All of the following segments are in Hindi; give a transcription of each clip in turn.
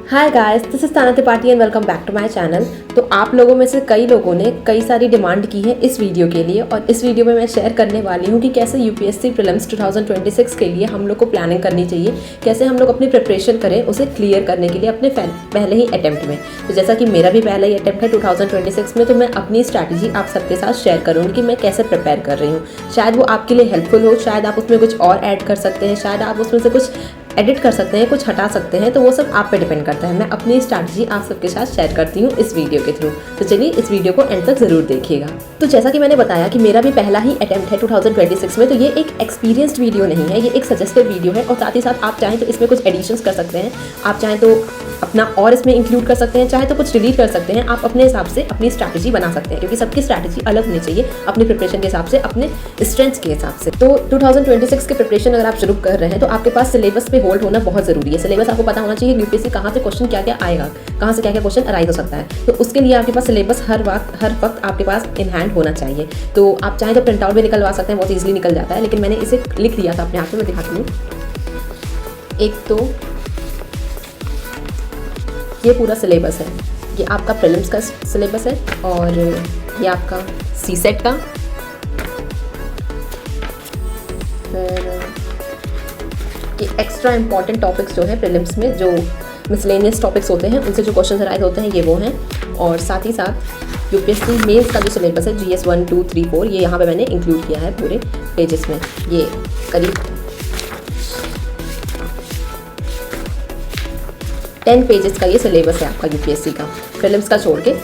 Hi guys, this is Tana Tripathi and welcome back to my channel. तो आप लोगों में से कई लोगों ने कई सारी डिमांड की है इस वीडियो के लिए, और इस वीडियो में मैं शेयर करने वाली हूँ कि कैसे यूपीएससी प्रीलिम्स 2026 के लिए हम लोग को प्लानिंग करनी चाहिए, कैसे हम लोग अपनी प्रिपरेशन करें उसे क्लियर करने के लिए अपने पहले ही अटैम्प्ट में। तो जैसा कि मेरा भी पहला ही अटैम्प्ट है 2026 में, तो मैं अपनी स्ट्रैटेजी आप सबके साथ शेयर करूँगी कि मैं कैसे प्रिपेयर कर रही हूँ। शायद वो आपके लिए हेल्पफुल हो, शायद आप उसमें कुछ और ऐड कर सकते हैं, शायद आप उसमें से कुछ एडिट कर सकते हैं, कुछ हटा सकते हैं, तो वो सब आप पे डिपेंड करता है। मैं अपनी स्ट्रैटेजी आप सबके साथ शेयर करती हूँ इस वीडियो के थ्रू। तो चलिए इस वीडियो को एंड तक ज़रूर देखिएगा। तो जैसा कि मैंने बताया कि मेरा भी पहला ही अटैम्प्ट है 2026 में, तो ये एक एक्सपीरियंस्ड वीडियो नहीं है, ये एक सजेस्टेड वीडियो है। और साथ ही साथ आप चाहें तो इसमें कुछ एडिशंस कर सकते हैं, आप चाहें तो अपना और इसमें इंक्लूड कर सकते हैं, चाहे तो कुछ डिलीट कर सकते हैं। आप अपने हिसाब से अपनी स्ट्रैटेजी बना सकते हैं, क्योंकि सबकी स्ट्रैटेजी अलग होनी चाहिए अपनी प्रिपरेशन के हिसाब से, अपने स्ट्रेंथ्स के हिसाब से। तो 2026 के प्रिपरेशन अगर आप शुरू कर रहे हैं तो आपके पास सिलेबस पे होल्ड होना बहुत ज़रूरी है। सिलेबस आपको पता होना चाहिए यूपीएससी कहाँ से क्वेश्चन क्या क्या आएगा, कहाँ से क्या क्या क्वेश्चन अराइज हो सकता है। तो उसके लिए आपके पास सिलेबस हर वक्त आपके पास इन हैंड होना चाहिए। तो आप चाहें तो प्रिंट आउट भी निकलवा सकते हैं, बहुत ईजिली निकल जाता है, लेकिन मैंने इसे लिख दिया था अपने हाथ में, मैं दिखाती हूँ। एक तो ये पूरा सिलेबस है, ये आपका प्रीलिम्स का सिलेबस है, और ये आपका सीसेट का, फिर ये एक्स्ट्रा इंपॉर्टेंट टॉपिक्स जो है प्रीलिम्स में, जो मिसलेनियस टॉपिक्स होते हैं उनसे जो क्वेश्चन अराइज होते हैं, ये वो हैं। और साथ ही साथ यूपीएससी मेंस का जो सिलेबस है GS 1, 2, 3, 4, ये यहाँ पे मैंने इंक्लूड किया है पूरे पेजेस में। ये करीब 10 पेजेस का ये सिलेबस है आपका यूपीएससी का, प्रीलिम्स का छोड़ के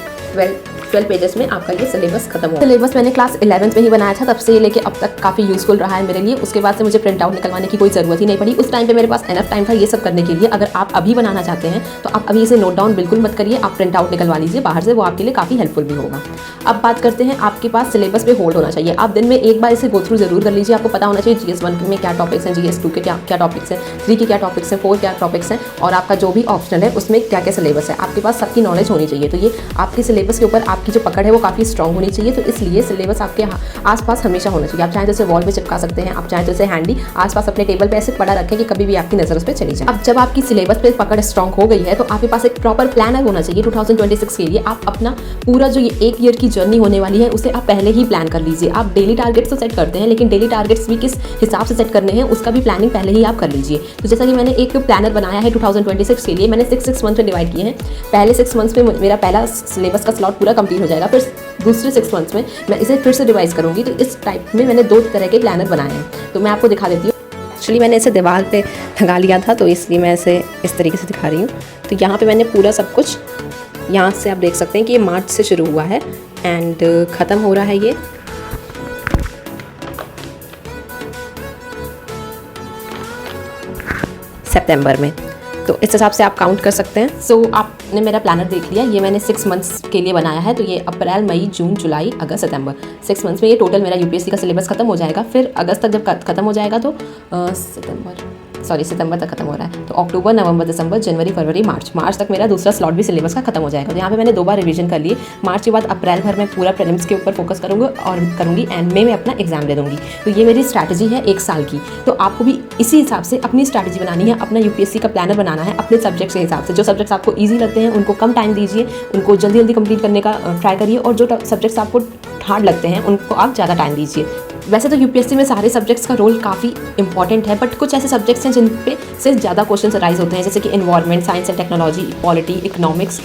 12 पेजेस में आपका ये सिलेबस खत्म हो। सिलेबस मैंने क्लास 11th में ही बनाया था, तब से लेके अब तक काफ़ी यूजफुल रहा है मेरे लिए। उसके बाद से मुझे प्रिंट आउट निकलवाने की कोई ज़रूरत ही नहीं पड़ी। उस टाइम पे मेरे पास एनफ टाइम था ये सब करने के लिए। अगर आप अभी बनाना चाहते हैं तो आप अभी इसे नोट डाउन बिल्कुल मत करिए, आप प्रिंट आउट निकलवा लीजिए बाहर से, वो आपके लिए काफ़ी हेल्पफुल भी होगा। अब बात करते हैं, आपके पास सिलेबस पे होल्ड होना चाहिए। आप दिन में एक बार इसे गो थ्रू जरूर कर लीजिए। आपको पता होना चाहिए GS 1 में क्या टॉपिक्स हैं, GS 2 के क्या टॉपिक्स हैं, 3 के क्या टॉपिक्स हैं, 4 क्या टॉपिक्स हैं, और आपका जो भी ऑप्शनल है उसमें क्या क्या सिलेबस है। आपके पास सबकी नॉलेज होनी चाहिए। तो ये आपके सिलेबस के ऊपर आपकी जो पकड़ है वो काफ़ी स्ट्रॉन्ग होनी चाहिए। तो इसलिए सिलेबस आपके आसपास हमेशा होना चाहिए। आप चाहें तो इसे वॉल पे चिपका सकते हैं, आप चाहें तो इसे हैंडी आसपास अपने टेबल पे ऐसे पड़ा रखें कि कभी भी आपकी नज़र उस पर चली जाए। अब जब आपकी सिलेबस पे पकड़ स्ट्रॉन्ग हो गई है तो आपके पास एक प्रॉपर प्लानर होना चाहिए 2026 के लिए। आप अपना पूरा जो ये 1 ईयर की जर्नी होने वाली है उसे आप पहले ही प्लान कर लीजिए। आप डेली टारगेट्स तो सेट करते हैं, लेकिन डेली टारगेट्स भी किस हिसाब से सेट करने हैं उसका भी प्लानिंग पहले ही आप कर लीजिए। तो जैसा कि मैंने एक प्लानर बनाया है 2026 के लिए, मैंने 6 मंथ में डिवाइड किए हैं। पहले 6 मंथ्स में मेरा पहला सिलेबस का स्लॉट पूरा कंप्लीट हो जाएगा, फिर दूसरे 6 मंथ्स में मैं इसे फिर से रिवाइज करूँगी। तो इस टाइप में मैंने 2 तरह के प्लानर बनाए हैं, तो मैं आपको दिखा देती हूँ। एक्चुअली मैंने इसे दीवार पे टंगा लिया था, तो इसलिए मैं इसे इस तरीके से दिखा रही हूँ। तो यहाँ पे मैंने पूरा सब कुछ, यहाँ से आप देख सकते हैं कि ये मार्च से शुरू हुआ है एंड ख़त्म हो रहा है ये सितंबर में। तो इस हिसाब से आप काउंट कर सकते हैं। सो आपने मेरा प्लानर देख लिया, ये मैंने 6 मंथ्स के लिए बनाया है। तो ये अप्रैल, मई, जून, जुलाई, अगस्त, सितंबर, 6 मंथ्स में ये टोटल मेरा यूपीएससी का सिलेबस खत्म हो जाएगा। फिर अगस्त तक जब खत्म हो जाएगा तो सितंबर तक खत्म हो रहा है, तो अक्टूबर, नवंबर, दिसंबर, जनवरी, फरवरी, मार्च तक मेरा दूसरा स्लॉट भी सिलेबस का खत्म हो जाएगा। तो यहाँ पे मैंने 2 बार रिवीजन कर लिए। मार्च के बाद अप्रैल भर में पूरा प्रीलिम्स के ऊपर फोकस करूँगी एंड मई में अपना एग्जाम दे दूँगी। तो ये मेरी स्ट्रैटेजी है 1 साल की। तो आपको भी इसी हिसाब से अपनी स्ट्रैटेजी बनानी है, अपना यूपीएससी का प्लानर बनाना है अपने सब्जेक्ट्स के हिसाब से। जो सब्जेक्ट्स आपको ईजी लगते हैं उनको कम टाइम दीजिए, उनको जल्दी कंप्लीट करने का ट्राई करिए, और जो सब्जेक्ट्स आपको हार्ड लगते हैं उनको आप ज़्यादा टाइम दीजिए। वैसे तो यूपीएससी में सारे सब्जेक्ट्स का रोल काफ़ी इंपॉर्टेंट है, बट कुछ ऐसे सब्जेक्ट्स हैं जिन पे से ज़्यादा क्वेश्चन अराइज होते हैं, जैसे कि environment, science and technology, polity, economics,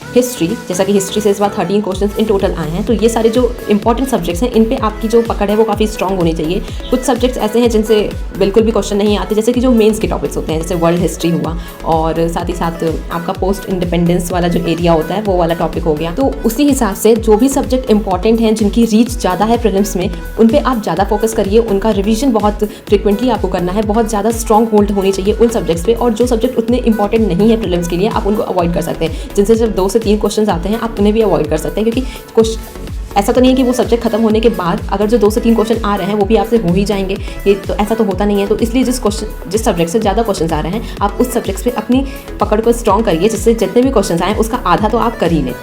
history. जैसा कि हिस्ट्री से इस बार 13 क्वेश्चन इन टोटल आए हैं। तो ये सारे जो इंपॉर्टेंट सब्जेक्ट्स हैं इन पे आपकी जो पकड़ है वो काफ़ी स्ट्रॉन्ग होनी चाहिए। कुछ सब्जेक्ट्स ऐसे हैं जिनसे बिल्कुल भी क्वेश्चन नहीं आते, जैसे कि जो मेंस के टॉपिक्स होते हैं, जैसे वर्ल्ड हिस्ट्री हुआ, और साथ ही साथ आपका पोस्ट इंडिपेंडेंस वाला जो एरिया होता है वो वाला टॉपिक हो गया। तो उसी हिसाब से जो भी सब्जेक्ट इंपॉर्टेंट हैं, जिनकी रीच ज़्यादा है प्रीलिम्स में, उन पर आप ज़्यादा फोकस करिए। उनका रिविजन बहुत फ्रिक्वेंटली आपको करना है, बहुत ज़्यादा स्ट्रॉन्ग होल्ड होनी चाहिए उन सब्जेक्ट्स पे। और जो सब्जेक्ट उतने इंपॉर्टेंट नहीं है प्रीलिम्स के लिए, आप उनको अवॉइड कर सकते हैं। जिनसे सिर्फ 2 से 3 क्वेश्चन आते हैं, आप उन्हें भी अवॉइड कर सकते हैं, क्योंकि ऐसा तो नहीं है कि वो सब्जेक्ट खत्म होने के बाद अगर जो 2 से 3 क्वेश्चन आ रहे हैं वो भी आपसे हो ही जाएंगे, ये तो ऐसा तो होता नहीं है। तो इसलिए जिस सब्जेक्ट से ज़्यादा क्वेश्चन आ रहे हैं, आप उस सब्जेक्ट्स पे अपनी पकड़ को स्ट्रॉन्ग करिए, जिससे जितने भी क्वेश्चन आए उसका आधा तो आप कर ही लें।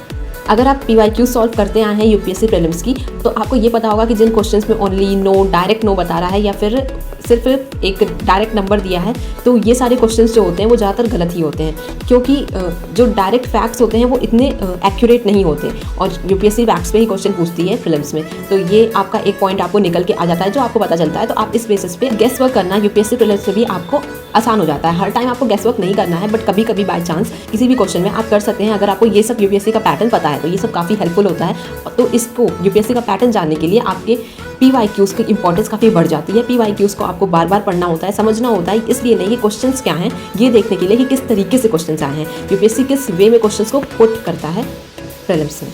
अगर आप PYQ सॉल्व करते आए हैं यूपीएससी प्रीलिम्स की, तो आपको ये पता होगा कि जिन क्वेश्चंस में ओनली नो, डायरेक्ट नो बता रहा है, या फिर सिर्फ एक डायरेक्ट नंबर दिया है, तो ये सारे क्वेश्चंस जो होते हैं वो ज़्यादातर गलत ही होते हैं, क्योंकि जो डायरेक्ट फैक्ट्स होते हैं वो इतने एक्यूरेट नहीं होते और यूपीएससी फैक्ट्स पे ही क्वेश्चन पूछती है प्रीलिम्स में। तो ये आपका एक पॉइंट आपको निकल के आ जाता है जो आपको पता चलता है। तो आप इस बेसिस पे गेस वर्क करना यूपीएससी प्रीलिम्स में भी आपको आसान हो जाता है। हर टाइम आपको गेस वर्क नहीं करना है, बट कभी कभी बाय चांस किसी भी क्वेश्चन में आप कर सकते हैं। अगर आपको ये सब यूपीएससी का पैटर्न पता है तो ये सब काफ़ी हेल्पफुल होता है। तो इसको यूपीएससी का पैटर्न जानने के लिए आपके PYQs की इंपॉर्टेंस काफ़ी बढ़ जाती है। PYQs को आपको बार बार पढ़ना होता है, समझना होता है, इसलिए नहीं कि क्वेश्चंस क्या हैं ये देखने के लिए कि किस तरीके से क्वेश्चंस आए हैं, यूपीएससी किस वे में क्वेश्चंस को पुट करता है प्रीलिम्स में।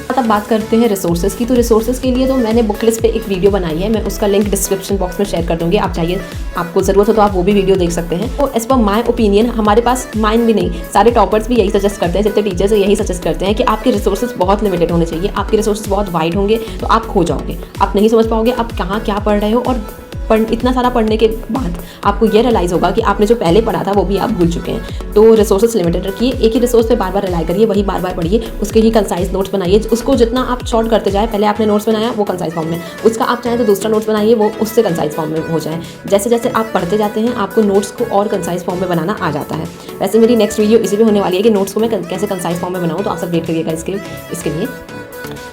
अब बात करते हैं रिसोर्सेज की। तो रिसोर्सेज के लिए तो मैंने बुक लिस्ट पे एक वीडियो बनाई है, मैं उसका लिंक डिस्क्रिप्शन बॉक्स में शेयर कर दूंगी। आप चाहिए, आपको ज़रूरत हो तो आप वो भी वीडियो देख सकते हैं। तो एज पर माई ओपिनियन, हमारे पास माइन भी नहीं, सारे टॉपर्स भी यही सजेस्ट करते हैं, जितने टीचर्स यही सजेस्ट करते हैं कि आपके रिसोर्सेज बहुत लिमिटेड होने चाहिए। आपके रिसोर्सेज बहुत वाइड होंगे तो आप खो जाओगे, आप नहीं समझ पाओगे आप कहाँ क्या पढ़ रहे हो, और इतना सारा पढ़ने के बाद आपको ये रियलाइज़ होगा कि आपने जो पहले पढ़ा था वो भी आप भूल चुके हैं। तो रिसोर्सेज लिमिटेड रखिए, एक ही रिसोर्स पे बार बार रिलाई करिए, वही बार बार पढ़िए, उसके ही कंसाइज नोट्स बनाइए। उसको जितना आप शॉर्ट करते जाए, पहले आपने नोट्स बनाया वो कंसाइज फॉर्म में, उसका आप चाहें तो दूसरा नोट्स बनाइए वो उससे कंसाइज फॉर्म में हो जाए। जैसे जैसे आप पढ़ते जाते हैं आपको नोट्स को और कंसाइज फॉर्म में बनाना आ जाता है। वैसे मेरी नेक्स्ट वीडियो इसी में होने वाली है कि नोट्स को मैं कैसे कंसाइज फॉर्म में बनाऊँ, तो आप सब वेट करिएगा इसके लिए।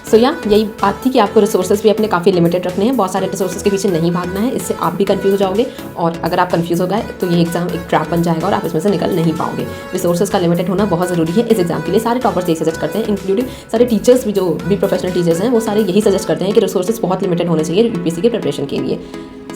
सो यही बात थी कि आपको रिसोर्सेज भी अपने काफ़ी लिमिटेड रखने हैं, बहुत सारे रिसोर्सेज के पीछे नहीं भागना है, इससे आप भी कंफ्यूज हो जाओगे, और अगर आप कंफ्यूज हो गए तो ये एग्जाम एक ट्रैप बन जाएगा और आप इसमें से निकल नहीं पाओगे। रिसोर्सेज का लिमिटेड होना बहुत ज़रूरी है इस एग्जाम के लिए। सारे टॉपर्स यही सजेस्ट करते हैं, इंक्लूडिंग सारे टीचर्स भी, जो भी प्रोफेशनल टीचर्स हैं वो सारे यही सजेस्ट करते हैं कि रिसोर्सेज बहुत लिमिटेड होने चाहिए यूपीएससी के प्रिपरेशन के लिए।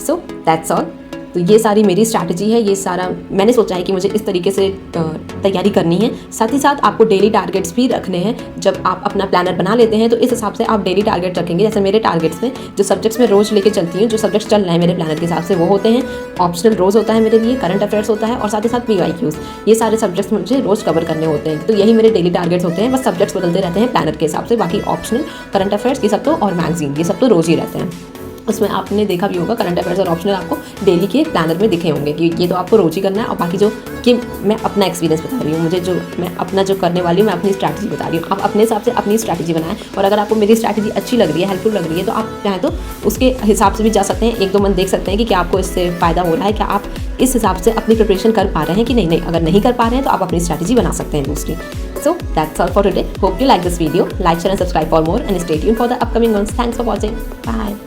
So that's all. तो ये सारी मेरी स्ट्रैटेजी है, ये सारा मैंने सोचा है कि मुझे इस तरीके से तैयारी करनी है। साथ ही साथ आपको डेली टारगेट्स भी रखने हैं। जब आप अपना प्लानर बना लेते हैं तो इस हिसाब से आप डेली टारगेट रखेंगे। जैसे मेरे टारगेट्स में जो सब्जेक्ट्स मैं रोज़ लेके चलती हूँ, जो सब्जेक्ट्स चल रहे हैं मेरे प्लानर के हिसाब से वो होते हैं ऑप्शनल रोज़ होता है मेरे लिए, करंट अफेयर्स होता है, और साथ ही साथ PYQs। ये सारे सब्जेक्ट्स मुझे रोज़ कवर करने होते हैं। तो यही मेरे डेली टारगेट्स होते हैं, बस सब्जेक्ट्स बदलते रहते हैं प्लानर के हिसाब से। बाकी ऑप्शनल, करंट अफेयर्स, ये सब तो, और मैगजीन, ये सब तो रोज़ ही रहते हैं। उसमें आपने देखा भी होगा करंट अफेयर्स और ऑप्शनल आपको डेली के प्लानर में दिखे होंगे कि ये तो आपको रोज ही करना है। और बाकी जो कि मैं अपना एक्सपीरियंस बता रही हूँ, मुझे जो मैं अपना जो करने वाली हूँ, मैं अपनी स्ट्रैटेजी बता रही हूँ। आप अपने हिसाब से अपनी स्ट्रैटेजी बनाएं, और अगर आपको मेरी स्ट्रैटेजी अच्छी लग रही है, हेल्पफुल लग रही है, तो आप चाहें तो उसके हिसाब से भी जा सकते हैं। 1-2 मंथ देख सकते हैं कि क्या आपको इससे फ़ायदा हो रहा है, क्या आप इस हिसाब से अपनी प्रिपरेशन कर पा रहे हैं कि नहीं। अगर नहीं कर पा रहे हैं तो आप अपनी स्ट्रैटेजी बना सकते हैं दूसरी। So that's all for today. Hope you like this video. Like, share and subscribe for more, and stay tuned for the upcoming ones. Thanks for watching. Bye.